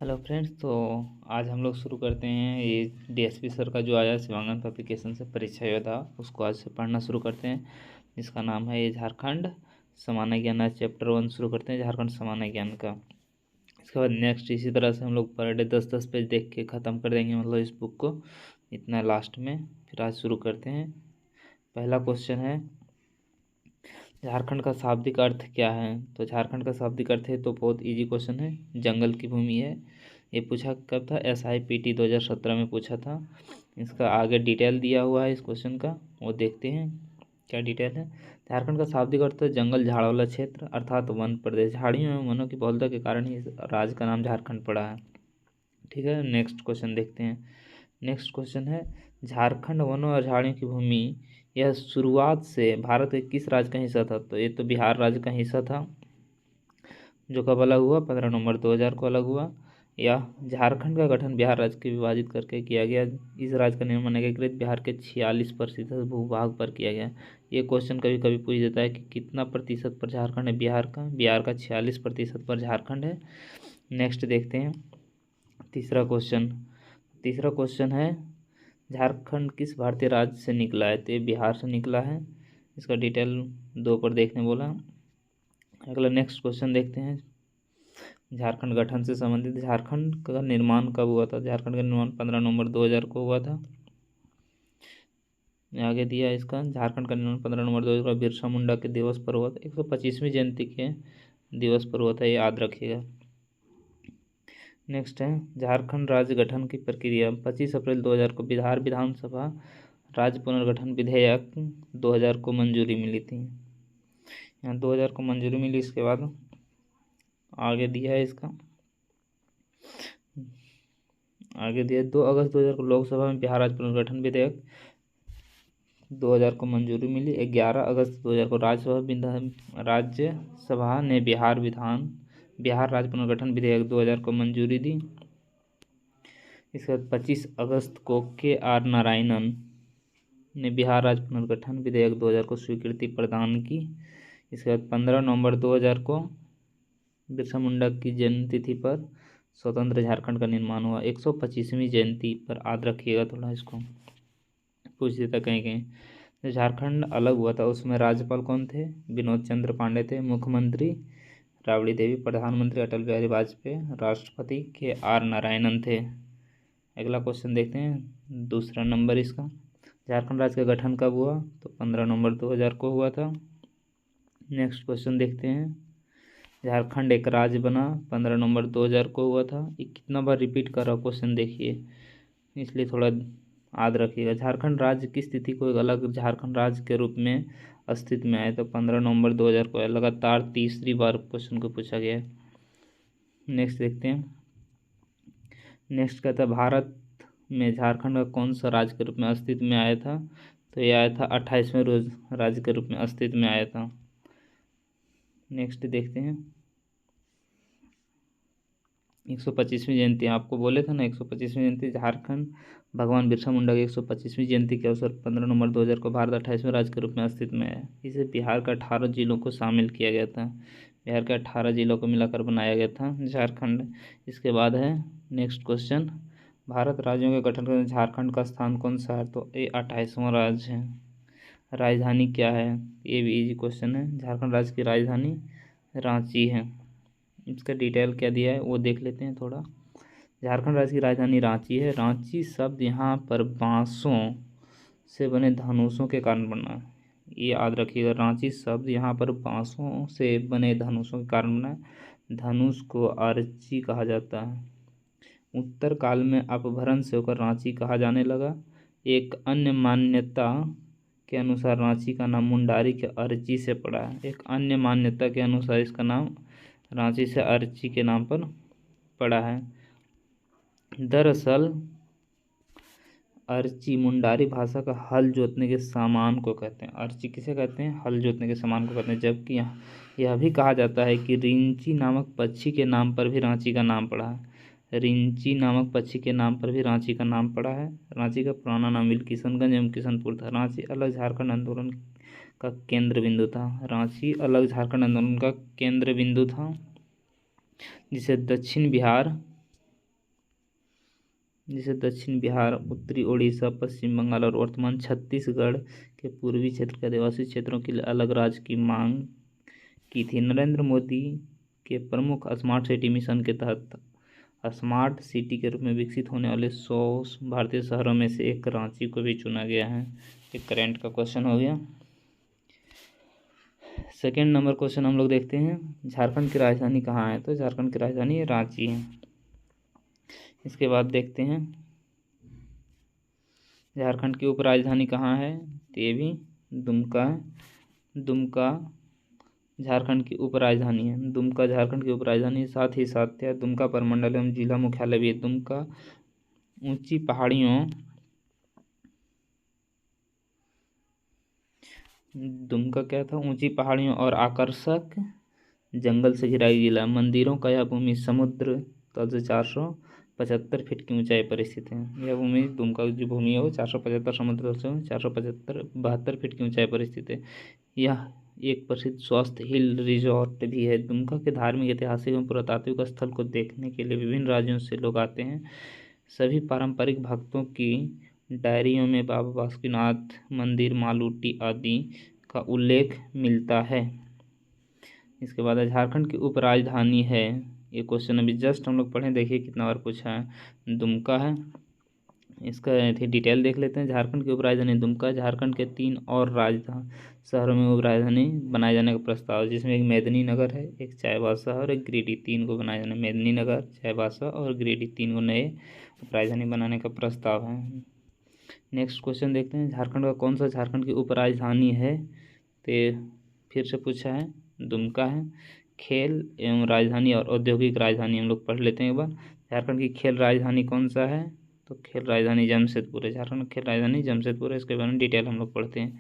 Hello friends. तो आज हम लोग शुरू करते हैं ये डीएसपी सर का जो आया शिवांगन पब्लिकेशन से परीक्षा योद्धा, उसको आज से पढ़ना शुरू करते हैं, जिसका नाम है ये झारखंड सामान्य ज्ञान। आज चैप्टर 1 शुरू करते हैं झारखंड सामान्य ज्ञान का। इसके बाद नेक्स्ट इसी तरह से हम लोग पर डे 10-10 पेज देख के ख़त्म कर देंगे, मतलब इस बुक को इतना लास्ट में। फिर आज शुरू करते हैं। पहला क्वेश्चन है झारखंड का शाब्दिक अर्थ क्या है। तो झारखंड का शाब्दिक अर्थ है, तो बहुत इजी क्वेश्चन है, जंगल की भूमि है। ये पूछा कब था? SIPT 2017 में पूछा था। इसका आगे डिटेल दिया हुआ है इस क्वेश्चन का, वो देखते हैं क्या डिटेल है। झारखंड का शाब्दिक अर्थ है जंगल झाड़ वाला क्षेत्र, अर्थात वन प्रदेश। झाड़ियों एवं वनों की बहुलता के कारण ही इस राज्य का नाम झारखंड पड़ा है। ठीक है, नेक्स्ट क्वेश्चन देखते हैं। नेक्स्ट क्वेश्चन है झारखंड वनों और झाड़ियों की भूमि यह शुरुआत से भारत के किस राज्य का हिस्सा था। तो ये तो बिहार राज्य का हिस्सा था, जो कब अलग हुआ? 15 नवंबर 2000 को अलग हुआ। या झारखंड का गठन बिहार राज्य के विभाजित करके किया गया। इस राज्य का निर्माण एकीकृत बिहार के 46% भूभाग पर किया गया। ये क्वेश्चन कभी कभी पूछ देता है कि कितना प्रतिशत पर झारखंड है बिहार का 46% पर झारखंड है। नेक्स्ट देखते हैं तीसरा क्वेश्चन है झारखंड किस भारतीय राज्य से निकला है। तो ये बिहार से निकला है। इसका डिटेल 2 पर देखने बोला। अगला नेक्स्ट क्वेश्चन देखते हैं झारखंड गठन से संबंधित। झारखंड का निर्माण कब हुआ था? झारखंड का निर्माण 15 नवंबर 2000 को हुआ था। आगे दिया इसका झारखंड का निर्माण 15 नवंबर 2000 को बिरसा मुंडा के दिवस पर हुआ था। 125वीं जयंती के दिवस पर हुआ था, ये याद रखिएगा। नेक्स्ट है झारखंड राज्य गठन की प्रक्रिया। 25 अप्रैल 2000 को बिहार विधानसभा राज्य पुनर्गठन विधेयक 2000 को मंजूरी मिली थी। यहाँ 2000 को मंजूरी मिली। इसके बाद आगे दिया है इसका, आगे दिया 2 अगस्त 2000 को लोकसभा में बिहार राज्य पुनर्गठन विधेयक 2000 को मंजूरी मिली। 11 अगस्त 2000 को राज्यसभा ने बिहार राज्य पुनर्गठन विधेयक 2000 को मंजूरी दी। इसके बाद 25 अगस्त को KR नारायणन ने बिहार राज्य पुनर्गठन विधेयक 2000 को स्वीकृति प्रदान की। इसके बाद 15 नवंबर 2000 को बिरसा मुंडा की जन्मतिथि पर स्वतंत्र झारखंड का निर्माण हुआ। 125वीं जयंती पर याद रखिएगा, थोड़ा इसको पूछ देता कहीं कहीं। जो झारखंड अलग हुआ था उसमें राज्यपाल कौन थे? विनोद चंद्र पांडे थे। मुख्यमंत्री राबड़ी देवी, प्रधानमंत्री अटल बिहारी वाजपेयी, राष्ट्रपति KR नारायणन थे। अगला क्वेश्चन देखते हैं, दूसरा नंबर इसका। झारखंड राज्य का गठन कब हुआ? तो 15 नवंबर 2000 को हुआ था। नेक्स्ट क्वेश्चन देखते हैं झारखंड एक राज्य बना 15 नवंबर 2000 को हुआ था। ये कितना बार रिपीट कर रहा क्वेश्चन देखिए, इसलिए थोड़ा याद रखिएगा। झारखंड राज्य की स्थिति को एक अलग झारखंड राज्य के रूप में अस्तित्व में आया तो 15 नवंबर 2000 को लगातार तीसरी बार क्वेश्चन को पूछा गया है। नेक्स्ट देखते हैं। नेक्स्ट कहता है भारत में झारखंड का कौन सा राज्य के रूप में अस्तित्व में आया था। तो ये आया था 28वें रोज राज्य के रूप में अस्तित्व में आया था। नेक्स्ट देखते हैं 125वीं जयंती। आपको बोले थे ना 125वीं जयंती झारखंड भगवान बिरसा मुंडा की 125वीं जयंती के अवसर 15 नवंबर 2000 को भारत 28वें राज्य के रूप में अस्तित्व में आया। इसे बिहार का 18 जिलों को शामिल किया गया था। बिहार के 18 जिलों को मिलाकर बनाया गया था झारखंड। इसके बाद है नेक्स्ट क्वेश्चन, भारत राज्यों के गठन में झारखंड का स्थान कौन सा है। तो ये 28वां राज्य है। राजधानी क्या है? ये भी इजी क्वेश्चन है। झारखंड राज्य की राजधानी रांची है। इसका डिटेल क्या दिया है वो देख लेते हैं थोड़ा। झारखंड राज्य की राजधानी रांची है। रांची शब्द यहाँ पर बांसों से बने धनुषों के कारण बना है, ये याद रखिएगा। रांची शब्द यहाँ पर बांसों से बने धनुषों के कारण बना है। धनुष को अर्ची कहा जाता है। उत्तर काल में अपभ्रंश से होकर रांची कहा जाने लगा। एक अन्य मान्यता के अनुसार रांची का नाम मुंडारी के अर्ची से पड़ा है। एक अन्य मान्यता के अनुसार इसका नाम रांची से अर्ची के नाम पर पड़ा है। दरअसल अर्ची मुंडारी भाषा का हल जोतने के सामान को कहते हैं। अर्ची किसे कहते हैं? हल जोतने के सामान को कहते हैं। जबकि यह भी कहा जाता है कि रिंची नामक पक्षी के नाम पर भी रांची का नाम पड़ा है। रिंची नामक पक्षी के नाम पर भी रांची का नाम पड़ा है। रांची का पुराना नाम किशनगंज एवं किशनपुर था। रांची अलग झारखंड आंदोलन का केंद्र बिंदु था। रांची अलग झारखंड आंदोलन का केंद्र बिंदु था, जिसे दक्षिण बिहार जिसे दक्षिण बिहार, उत्तरी ओडिशा, पश्चिम बंगाल और वर्तमान छत्तीसगढ़ के पूर्वी क्षेत्र के आदिवासी क्षेत्रों के लिए अलग राज्य की मांग की थी। नरेंद्र मोदी के प्रमुख स्मार्ट सिटी मिशन के तहत स्मार्ट सिटी के रूप में विकसित होने वाले 100 भारतीय शहरों में से एक रांची को भी चुना गया है। एक करंट का क्वेश्चन हो गया। सेकेंड नंबर क्वेश्चन हम लोग देखते हैं, झारखंड की राजधानी कहाँ है? तो झारखंड की राजधानी रांची है। इसके बाद देखते हैं झारखंड की उपराजधानी कहाँ है? तो ये भी दुमका है। दुमका झारखंड की उपराजधानी है। दुमका झारखंड की उपराजधानी, साथ ही साथ दुमका प्रमंडल एवं जिला मुख्यालय भी है। दुमका ऊंची पहाड़ियों दुमका क्या था? ऊंची पहाड़ियों और आकर्षक जंगल से घिरा जिला। मंदिरों का यह भूमि समुद्र तल से 475 फीट की ऊंचाई पर स्थित है। यह भूमि, दुमका की जो भूमि है वो 475 समुद्र तल से 472 फीट की ऊंचाई पर स्थित है। यह एक प्रसिद्ध स्वास्थ्य हिल रिजॉर्ट भी है। दुमका के धार्मिक, ऐतिहासिक एवं पुरातात्विक स्थल को देखने के लिए विभिन्न राज्यों से लोग आते हैं। सभी पारंपरिक भक्तों की डायरियों में बाबा बासुकीनाथ मंदिर, मालूटी आदि का उल्लेख मिलता है। इसके बाद झारखंड की उपराजधानी है, ये क्वेश्चन अभी जस्ट हम लोग पढ़े, देखिए कितना बार पूछा है। दुमका है। इसका डिटेल देख लेते हैं। झारखंड की उपराजधानी दुमका। झारखंड के 3 और राजधानी शहरों में उपराजधानी बनाए जाने का प्रस्ताव, जिसमें एक मेदिनीनगर है, एक चाईबासा और एक गिरिडीह, 3 को बनाए जाने। मेदिनीनगर, चाईबासा और गिरिडीह, 3 को नए उपराजधानी बनाने का प्रस्ताव है। नेक्स्ट क्वेश्चन देखते हैं, झारखंड का कौन सा झारखंड की उपराजधानी है? तो फिर से पूछा है, दुमका है। खेल एवं राजधानी और औद्योगिक राजधानी हम लोग पढ़ लेते हैं एक बार। झारखंड की खेल राजधानी कौन सा है? तो खेल राजधानी जमशेदपुर है। झारखंड की खेल राजधानी जमशेदपुर है। इसके बारे में डिटेल हम लोग पढ़ते हैं।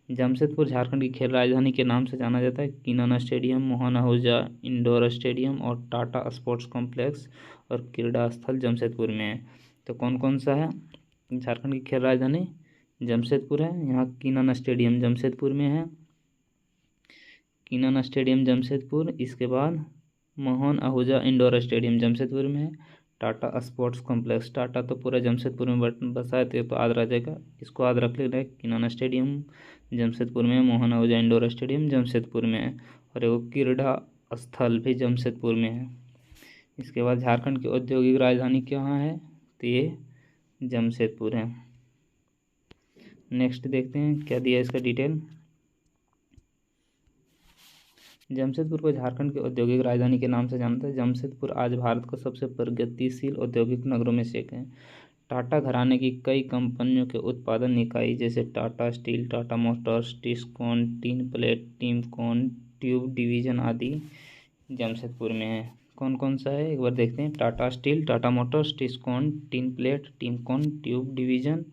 जमशेदपुर झारखंड की खेल राजधानी के नाम से जाना जाता है। Keenan stadium, Mohan Ahuja indoor stadium और टाटा स्पोर्ट्स कॉम्प्लेक्स और क्रीड़ा स्थल जमशेदपुर में है। तो कौन कौन सा है? झारखंड की खेल राजधानी जमशेदपुर है। यहाँ किनाना स्टेडियम जमशेदपुर में है, किनाना स्टेडियम जमशेदपुर। इसके बाद मोहन आहूजा इंडोर स्टेडियम जमशेदपुर में है। टाटा स्पोर्ट्स कॉम्प्लेक्स, टाटा तो पूरा जमशेदपुर में बसा है, तो याद रह जाएगा, इसको याद रख लेना है। किनाना स्टेडियम जमशेदपुर में है, मोहन आहूजा इंडोर स्टेडियम जमशेदपुर में है, और एक क्रीड़ा स्थल भी जमशेदपुर में है। इसके बाद झारखंड की औद्योगिक राजधानी कहाँ है? तो ये जमशेदपुर है। नेक्स्ट देखते हैं क्या दिया इसका डिटेल। जमशेदपुर को झारखंड की औद्योगिक राजधानी के नाम से जानता है। जमशेदपुर आज भारत का सबसे प्रगतिशील औद्योगिक नगरों में से एक है। टाटा घराने की कई कंपनियों के उत्पादन इकाई जैसे Tata steel, Tata motors, Tiscon tin plate, Timken tube division आदि जमशेदपुर में है। कौन कौन सा है एक बार देखते हैं। Tata steel, Tata motors, Tiscon tin plate, Timken tube division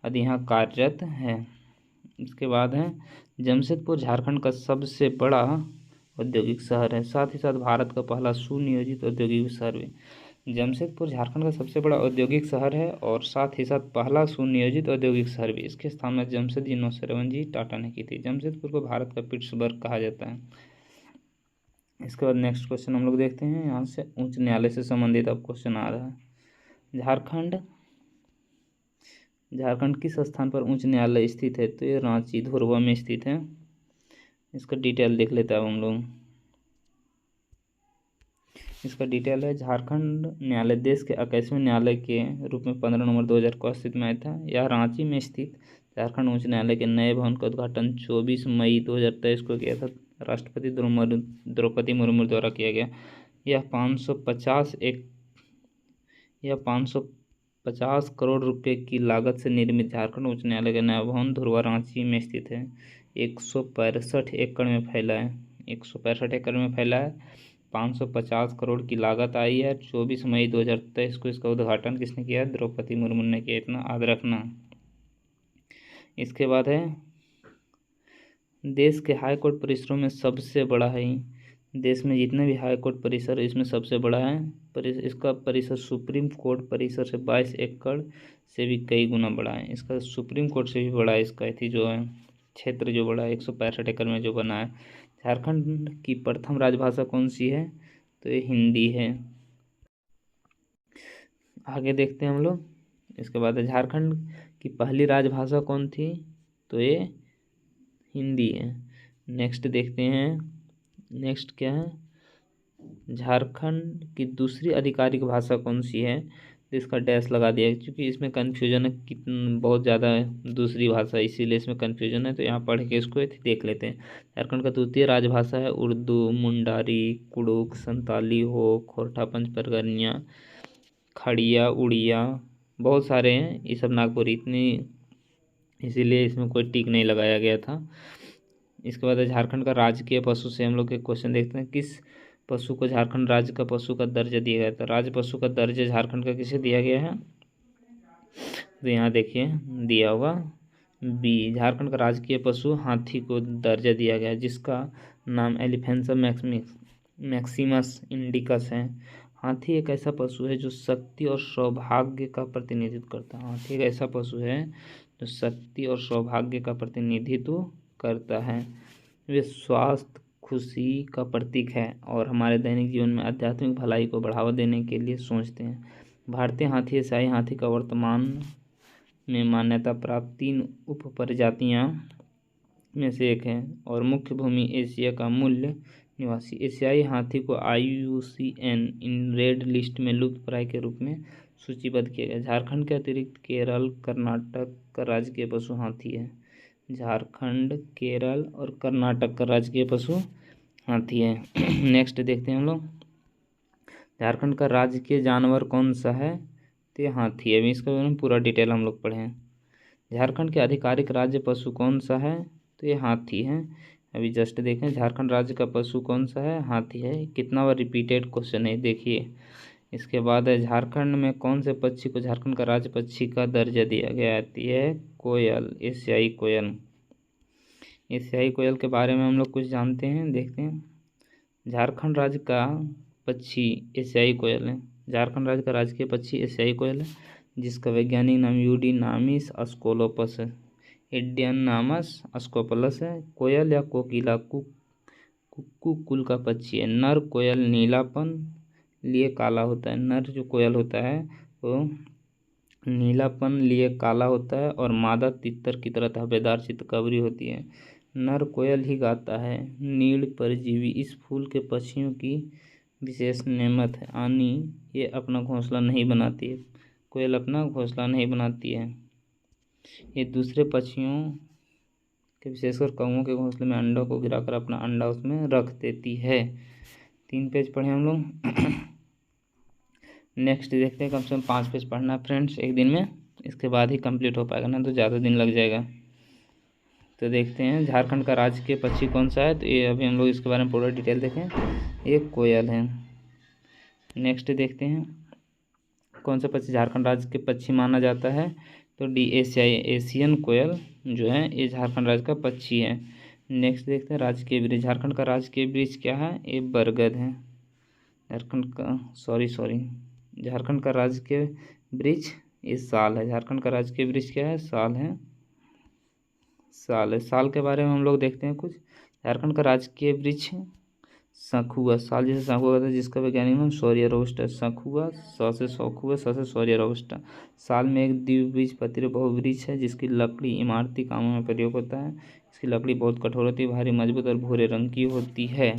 आदि यहाँ कार्यरत है। इसके बाद है जमशेदपुर झारखंड का सबसे बड़ा औद्योगिक शहर है, साथ ही साथ भारत का पहला सुनियोजित औद्योगिक शहर भी। जमशेदपुर झारखंड का सबसे बड़ा औद्योगिक शहर है और साथ ही साथ पहला सुनियोजित औद्योगिक शहर भी। इसकी स्थापना जमशेदजी नौसेरवन टाटा ने की थी। जमशेदपुर को भारत का पिट्सबर्ग कहा जाता है। इसके बाद नेक्स्ट क्वेश्चन हम लोग देखते हैं, यहाँ से उच्च न्यायालय से संबंधित अब क्वेश्चन आ रहा है। झारखंड किस स्थान पर उच्च न्यायालय स्थित है? तो ये रांची धुरवा में स्थित है। इसका डिटेल देख लेते हैं अब हम लोग। इसका डिटेल है, झारखंड न्यायालय देश के 21वें न्यायालय के रूप में 15 नवंबर 2000 को अस्तित्व में आया था। यह रांची में स्थित झारखंड उच्च न्यायालय के नए भवन का उद्घाटन 24 मई 2023 को किया था। राष्ट्रपति द्रौपदी मुर्मू द्वारा किया गया। यह 550 करोड़ रुपए की लागत से निर्मित झारखंड उच्च न्यायालय का नया भवन धुरवा रांची में स्थित है। 165 एकड़ में फैला है। 165 एकड़ में फैला है। 550 करोड़ की लागत आई है। 24 मई 2023 को इसका उद्घाटन किसने किया? द्रौपदी मुर्मू ने किया। इतना याद रखना। इसके बाद है देश के हाई कोर्ट परिसरों में सबसे बड़ा है। देश में जितने भी हाई कोर्ट परिसर इसमें सबसे बड़ा है। इसका परिसर सुप्रीम कोर्ट परिसर से 22 एकड़ से भी कई गुना बड़ा है। इसका सुप्रीम कोर्ट से भी बड़ा है। इसका जो है क्षेत्र जो बड़ा है 165 एकड़ में जो बना है। झारखंड की प्रथम राजभाषा कौन सी है? तो ये हिंदी है। आगे देखते हैं हम लोग। इसके बाद झारखंड की पहली राजभाषा कौन थी, तो ये हिंदी है। नेक्स्ट देखते हैं, नेक्स्ट क्या है, झारखंड की दूसरी आधिकारिक भाषा कौन सी है, तो इसका डैश लगा दिया क्योंकि इसमें कन्फ्यूजन है, बहुत ज़्यादा है दूसरी भाषा, इसीलिए इसमें कन्फ्यूजन है। तो यहाँ पढ़ के इसको देख लेते हैं। झारखंड का द्वितीय राजभाषा है उर्दू, मुंडारी, कुड़ुक, संताली, हो, खोरठा, पंच परगनिया, खड़िया, उड़िया, बहुत सारे हैं ये सब नागपुरी, इतनी, इसीलिए इसमें कोई टिक नहीं लगाया गया था। इसके बाद झारखंड का राजकीय पशु से हम लोग एक क्वेश्चन देखते हैं, किस पशु को झारखंड राज्य का पशु का दर्जा दिया गया था। राज्य पशु का दर्जा झारखंड का किसे दिया गया है, तो यहाँ देखिए दिया होगा बी, झारखंड का राजकीय पशु हाथी को दर्जा दिया गया है, जिसका नाम एलिफेंसा मैक्सिमस इंडिकस है। हाथी एक ऐसा पशु है जो शक्ति और सौभाग्य का प्रतिनिधित्व करता है। हाथी एक ऐसा पशु है जो शक्ति और सौभाग्य का प्रतिनिधित्व करता है। वे स्वास्थ्य, खुशी का प्रतीक है और हमारे दैनिक जीवन में आध्यात्मिक भलाई को बढ़ावा देने के लिए सोचते हैं। भारतीय हाथी एशियाई हाथी का वर्तमान में मान्यता प्राप्त 3 उप प्रजातियाँ में से एक है और मुख्य भूमि एशिया का मूल निवासी। एशियाई हाथी को IUCN इन रेड लिस्ट में लुप्तप्राय के रूप में सूचीबद्ध किया गया। झारखंड के अतिरिक्त केरल, कर्नाटक का राजकीय पशु हाथी है। झारखंड, केरल और कर्नाटक का राजकीय पशु हाथी है। नेक्स्ट देखते हैं हम लोग, झारखंड का राजकीय जानवर कौन सा है, तो ये हाथी है। अभी इसका पूरा डिटेल हम लोग पढ़े हैं। झारखंड के आधिकारिक राज्य पशु कौन सा है, तो ये हाथी है। अभी जस्ट देखें, झारखंड राज्य का पशु कौन सा है, हाथी है। कितना बार रिपीटेड क्वेश्चन है देखिए। इसके बाद है, झारखंड में कौन से पक्षी को झारखंड का राज्य पक्षी का दर्जा दिया गया है, है कोयल, एशियाई कोयल। एशियाई कोयल के बारे में हम लोग कुछ जानते हैं, देखते हैं। झारखंड राज्य का पक्षी एशियाई कोयल है। झारखंड राज्य का राजकीय पक्षी एशियाई कोयल है, जिसका वैज्ञानिक नाम यूडीनामिस अस्कोलोपस है। एडियनामस अस्कोपलस है। कोयल या कोकिला कुक्कू कुल का पक्षी है। नर कोयल नीलापन लिए काला होता है। नर जो कोयल होता है वो नीलापन लिए काला होता है और मादा तितर की तरह धब्बेदार चितकबरी होती है। नर कोयल ही गाता है। नील परजीवी इस फूल के पक्षियों की विशेष नेमत है, यानी ये अपना घोंसला नहीं बनाती है। कोयल अपना घोंसला नहीं बनाती है, ये दूसरे पक्षियों के, विशेषकर कौओं के घोंसले में अंडों को गिराकर अपना अंडा उसमें रख देती है। 3 पेज पढ़े हम लोग। नेक्स्ट देखते हैं, कम से कम 5 पेज पढ़ना है फ्रेंड्स एक दिन में, इसके बाद ही कंप्लीट हो पाएगा, ना तो ज़्यादा दिन लग जाएगा। तो देखते हैं झारखंड का राजकीय पक्षी कौन सा है, तो ये अभी हम लोग इसके बारे में पूरा डिटेल देखें। ये कोयल है। नेक्स्ट देखते हैं, कौन सा पक्षी झारखंड राज्य के पक्षी माना जाता है, तो एशियन कोयल जो है ये झारखंड राज्य का पक्षी है। नेक्स्ट देखते हैं, राजकीय वृक्ष। झारखंड का राजकीय वृक्ष क्या है, ये बरगद है। झारखंड का राजकीय वृक्ष ये साल है। झारखंड का राजकीय वृक्ष क्या है, साल है। साल के बारे में हम लोग देखते हैं कुछ। झारखंड का राजकीय वृक्ष सखुआ, साल जैसे सखुआ होता है, जिसका वैज्ञानिक नाम शौर्य रोबस्टा। सखुआ, स से सखुआ, स से शौर्य रोबस्टा। साल में एक द्विबीजपत्री बहुवृक्ष है, जिसकी लकड़ी इमारती कामों में प्रयोग होता है। इसकी लकड़ी बहुत कठोर होती है, भारी, मजबूत और भूरे रंग की होती है।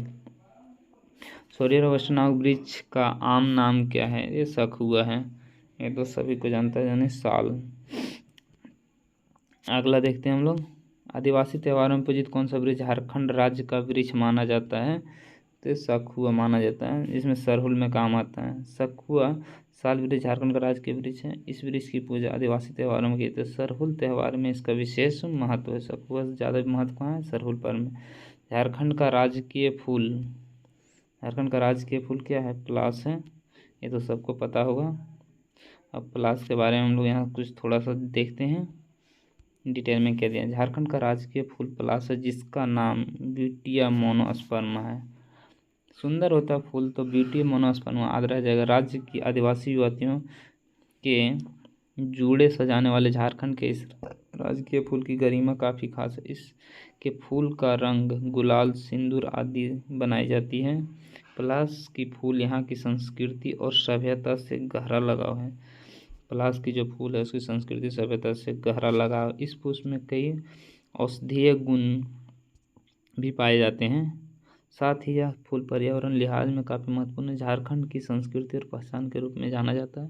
शौर्य रोबस्टा नामक वृक्ष का आम नाम क्या है, ये सखुआ है। ये तो सभी को जानता है, यानी साल। अगला देखते हैं हम लोग, आदिवासी त्योहारों में पूजित कौन सा वृक्ष झारखंड राज्य का वृक्ष माना जाता है, तो सखुआ माना जाता है, जिसमें सरहुल में काम आता है। सखुआ साल वृक्ष झारखंड का राज्य के वृक्ष है। इस वृक्ष की पूजा आदिवासी त्योहारों में की जाती है। सरहुल त्यौहार में इसका विशेष महत्व है। सखुआ से ज़्यादा महत्व कहाँ है, सरहुल पर्व में। झारखंड का राजकीय फूल, झारखंड का राजकीय फूल क्या है, पलाश है। ये तो सबको पता होगा। अब पलाश के बारे में हम लोग यहाँ कुछ थोड़ा सा देखते हैं डिटेल में क्या दिया। झारखंड का राजकीय फूल पलाश है, जिसका नाम ब्यूटिया मोनोस्पर्मा है। सुंदर होता है फूल, तो ब्यूटी मोनोस्पर्मा याद रह जाएगा। राज्य की आदिवासी युवतियों के जूड़े सजाने वाले झारखंड के इस राजकीय फूल की गरिमा काफ़ी खास है। इसके फूल का रंग गुलाल, सिंदूर आदि बनाई जाती है। पलाश की फूल यहाँ की संस्कृति और सभ्यता से गहरा लगाव है। पलाश की जो फूल है उसकी संस्कृति सभ्यता से गहरा लगाव। इस पुष्प में कई औषधीय गुण भी पाए जाते हैं। साथ ही यह फूल पर्यावरण लिहाज में काफ़ी महत्वपूर्ण है। झारखंड की संस्कृति और पहचान के रूप में जाना जाता है।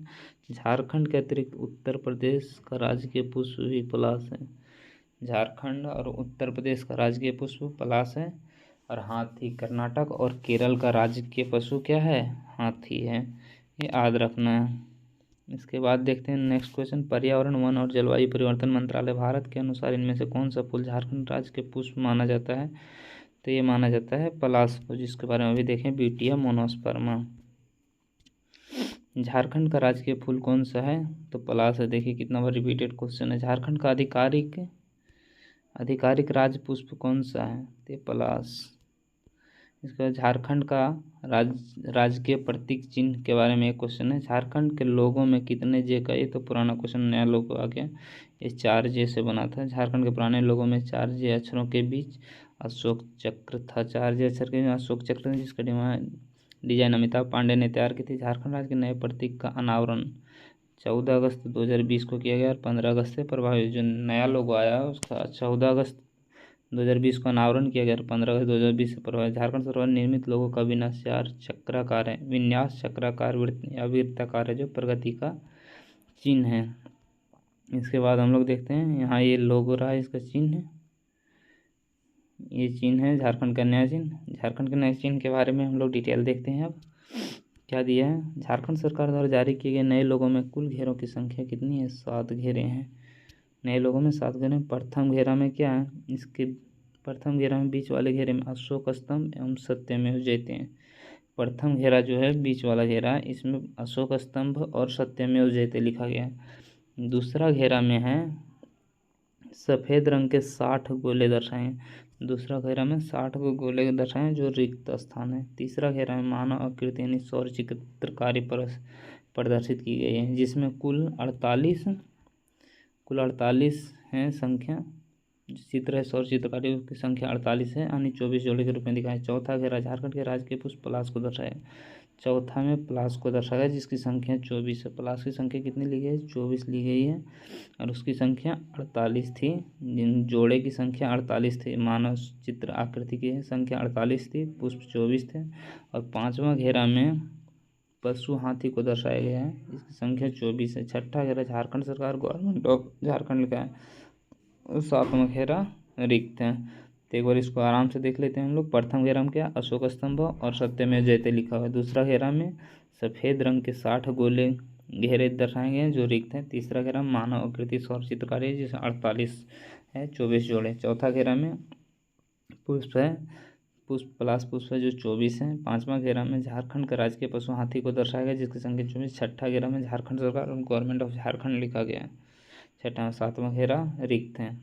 झारखंड के अतिरिक्त उत्तर प्रदेश का राजकीय पुष्प भी पलाश है। झारखंड और उत्तर प्रदेश का राजकीय पुष्प पलाश है। और हाथी कर्नाटक और केरल का राजकीय पशु क्या है? हाथी है। ये याद रखना है। इसके बाद देखते हैं नेक्स्ट क्वेश्चन। पर्यावरण, वन और जलवायु परिवर्तन मंत्रालय भारत के अनुसार इनमें से कौन सा फूल झारखंड राज्य के पुष्प माना जाता है? तो ये माना जाता है पलाश को, जिसके बारे में अभी देखें, ब्यूटिया मोनोस्पर्मा। झारखंड का राजकीय फूल कौन सा है? तो पलाश है। देखिए कितना बार रिपीटेड क्वेश्चन है। झारखंड का आधिकारिक राज्य पुष्प कौन सा है? तो पलाश। इसके बाद झारखंड का राजकीय प्रतीक चिन्ह के बारे में एक क्वेश्चन है। झारखंड के लोगों में कितने जे का? ये तो पुराना क्वेश्चन, नया लोगो आ गया। ये 4 जे से बना था। झारखंड के पुराने लोगों में 4 जे अक्षरों के बीच अशोक चक्र था। 4 जे अक्षर के अशोक चक्र, जिसका डिजाइन अमिताभ पांडे ने तैयार की थी। झारखंड राज्य के नए प्रतीक का अनावरण 14 अगस्त 2020 को किया गया और 15 अगस्त से प्रभावी जो नया लोगो आया उसका 14 अगस्त 2020 को अनावरण किया गया और 15 अगस्त 2020 से प्रभावित। झारखंड सरकार निर्मित लोगों का विन्यास चक्राकार है। विन्यास चक्राकार वृत्ताकार है, जो प्रगति का चिन्ह है। इसके बाद हम लोग देखते हैं यहाँ ये लोगो रहा है, इसका चिन्ह है, ये चिन्ह है झारखंड का नया चिन्ह। झारखंड के नए चिन्ह के बारे में हम लोग डिटेल देखते हैं। अब क्या दिया है? झारखंड सरकार द्वारा जारी किए गए नए लोगों में कुल घेरों की संख्या कितनी है? 7 घेरे हैं। नए लोगों में 7 घेरे। प्रथम घेरा में क्या है? इसके प्रथम घेरा में बीच वाले घेरे में अशोक स्तंभ एवं सत्यमेव जयते हैं। प्रथम घेरा जो है बीच वाला घेरा, इसमें अशोक स्तंभ और सत्यमेव जयते लिखा गया है। दूसरा घेरा में है सफ़ेद रंग के 60 गोले दर्शाए हैं। दूसरा घेरा में 60 गोले दर्शाए हैं जो रिक्त स्थान है। तीसरा घेरा में मानव आकृति यानी सौर चित्रकारी प्रदर्शित की गई है, जिसमें कुल 48 हैं संख्या। चित्र है सौर चित्रकारी की संख्या 48 है, यानी 24 जोड़े के रूप में दिखाया। चौथा घेरा झारखंड के राजकीय पुष्प पलाश को दर्शाया। चौथा में पलाश को दर्शाया गया, जिसकी संख्या 24 है। पलाश की संख्या कितनी ली गई है? 24 ली गई है और उसकी संख्या 48 थी। जिन जोड़े की संख्या 48 थी। मानव चित्र आकृति की संख्या 48 थी, पुष्प 24 थे। और 5वां घेरा में पशु हाथी को दर्शाया गया है, इसकी संख्या 24 है। छठा घेरा झारखंड सरकार गवर्नमेंट ऑफ झारखंड का है। 7वां घेरा रिक्त है। तो एक बार इसको आराम से देख लेते हैं हम लोग। प्रथम घेरा में क्या? अशोक स्तंभ और सत्यमेव जयते लिखा हुआ है। दूसरा घेरा में सफ़ेद रंग के 60 गोले घेरे दर्शाए गए हैं जो रिक्त हैं। तीसरा घेरा मानव आकृति सौर चित्रकारी है, जिसमें 48 है, 24 जोड़े। चौथा घेरा में पुष्प है, पुष्प पलाश पुष्प है जो 24 है। 5वां घेरा में झारखंड का राजकीय पशु हाथी को दर्शाया गया, जिसकी संख्या 24। छठा घेरा में झारखंड सरकार और गवर्नमेंट ऑफ झारखंड लिखा गया है। छठा 7वां घेरा रिक्त है।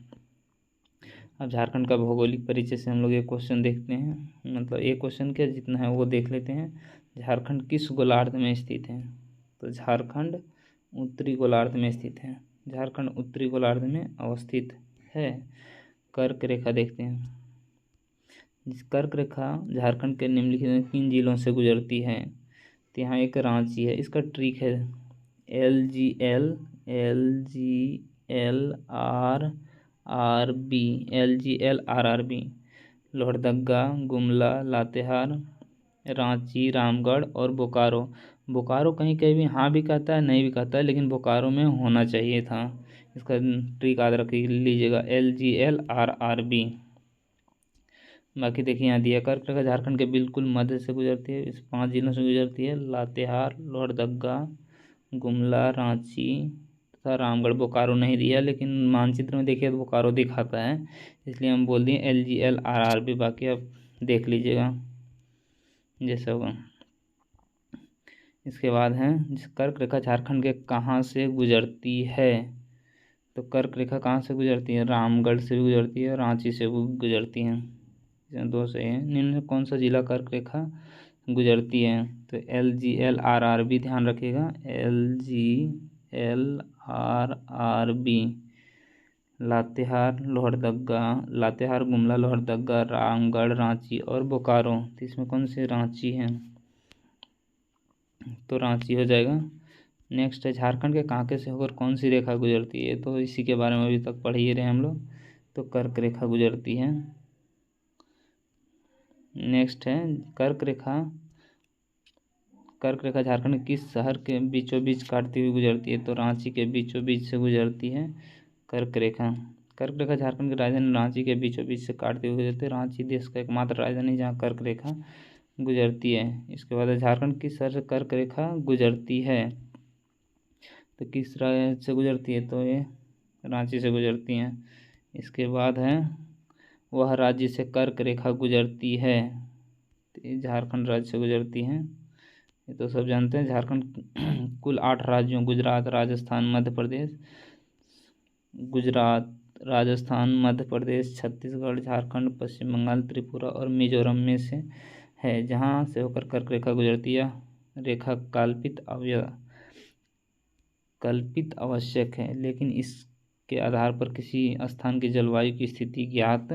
अब झारखंड का भौगोलिक परिचय से हम लोग एक क्वेश्चन देखते हैं, मतलब एक क्वेश्चन क्या जितना है वो देख लेते हैं। झारखंड किस गोलार्ध में स्थित है? तो झारखंड उत्तरी गोलार्ध में स्थित है। झारखंड उत्तरी गोलार्ध में अवस्थित है। कर्क रेखा देखते हैं। कर्क रेखा झारखंड के निम्नलिखित किन जिलों से गुजरती है? तो यहाँ एक रांची है। इसका ट्रिक है LGL RRB, लोहरदगा, गुमला, लातेहार, रांची, रामगढ़ और बोकारो। बोकारो कहीं कहीं भी हाँ भी कहता है, नहीं भी कहता है, लेकिन बोकारो में होना चाहिए था। इसका ट्रिक याद रख लीजिएगा, LGL RRB। बाकी देखिए यहाँ दिया कर्क रेखा झारखंड के बिल्कुल मध्य से गुजरती है। इस 5 जिलों से गुजरती है, लातेहार, लोहरदगा, गुमला, रांची तथा रामगढ़। बोकारो नहीं दिया, लेकिन मानचित्र में देखिए तो बोकारो दिखाता है, इसलिए हम बोल दिए LGL RRB। बाकी आप देख लीजिएगा जैसा होगा। इसके बाद है कर्क रेखा झारखंड के कहाँ से गुजरती है? तो कर्क रेखा कहाँ से गुजरती है? रामगढ़ से भी गुजरती है, रांची से भी गुजरती है। इसमें 2 सही है। निम्न में कौन सा जिला कर्क रेखा गुजरती है? तो LGL RRB ध्यान रखिएगा, LGL RRB। लातेहार, गुमला, लोहरदगा, रामगढ़, रांची और बोकारो। तो इसमें कौन सी रांची है? तो रांची हो जाएगा। नेक्स्ट है झारखंड के कांके से होकर कौन सी रेखा गुजरती है, तो इसी के बारे में अभी तक पढ़ ही रहे हम लोग, तो कर्क रेखा गुजरती है। नेक्स्ट है कर्क रेखा झारखंड के किस शहर के बीचों बीच काटती हुई गुजरती है, तो रांची के बीचों बीच से गुजरती है कर्क रेखा झारखंड की राजधानी रांची के बीचों बीच से काटती हुई गुजरती है। रांची देश का एकमात्र राजधानी जहाँ कर्क रेखा गुजरती है। इसके बाद झारखंड किस शहर से कर्क रेखा गुजरती है, तो किस राज्य से गुजरती है, तो ये रांची से गुजरती हैं। इसके बाद है वह राज्य से कर्क रेखा गुजरती है, तो ये झारखंड राज्य से गुजरती हैं। ये तो सब जानते हैं। झारखंड कुल 8 राज्यों गुजरात राजस्थान मध्य प्रदेश छत्तीसगढ़ झारखंड पश्चिम बंगाल त्रिपुरा और मिजोरम में से है, जहाँ से होकर कर्क रेखा गुजरती है। रेखा कल्पित आवश्यक है, लेकिन इसके आधार पर किसी स्थान की जलवायु की स्थिति ज्ञात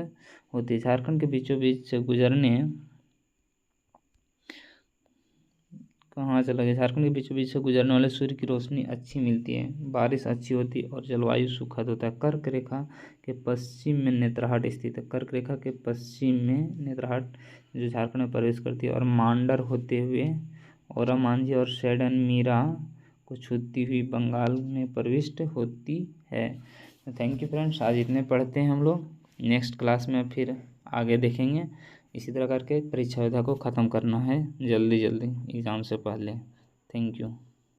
होती है। झारखंड के बीचों बीच से गुजरने कहाँ से लगे, झारखंड के बीचों बीच से गुजरने वाले सूर्य की रोशनी अच्छी मिलती है, बारिश अच्छी होती है और जलवायु सुखद होता है। कर्क रेखा के पश्चिम में नेत्रहाट स्थित है। कर्क रेखा के पश्चिम में नेत्रहाट जो झारखंड में प्रवेश करती है और मांडर होते हुए और मांझी और सैडन मीरा को छूती हुई बंगाल में प्रविष्ट होती है। थैंक यू फ्रेंड्स, आज इतने पढ़ते हैं हम लोग। नेक्स्ट क्लास में फिर आगे देखेंगे। इसी तरह करके परीक्षा योद्धा को ख़त्म करना है जल्दी एग्ज़ाम से पहले। Thank you.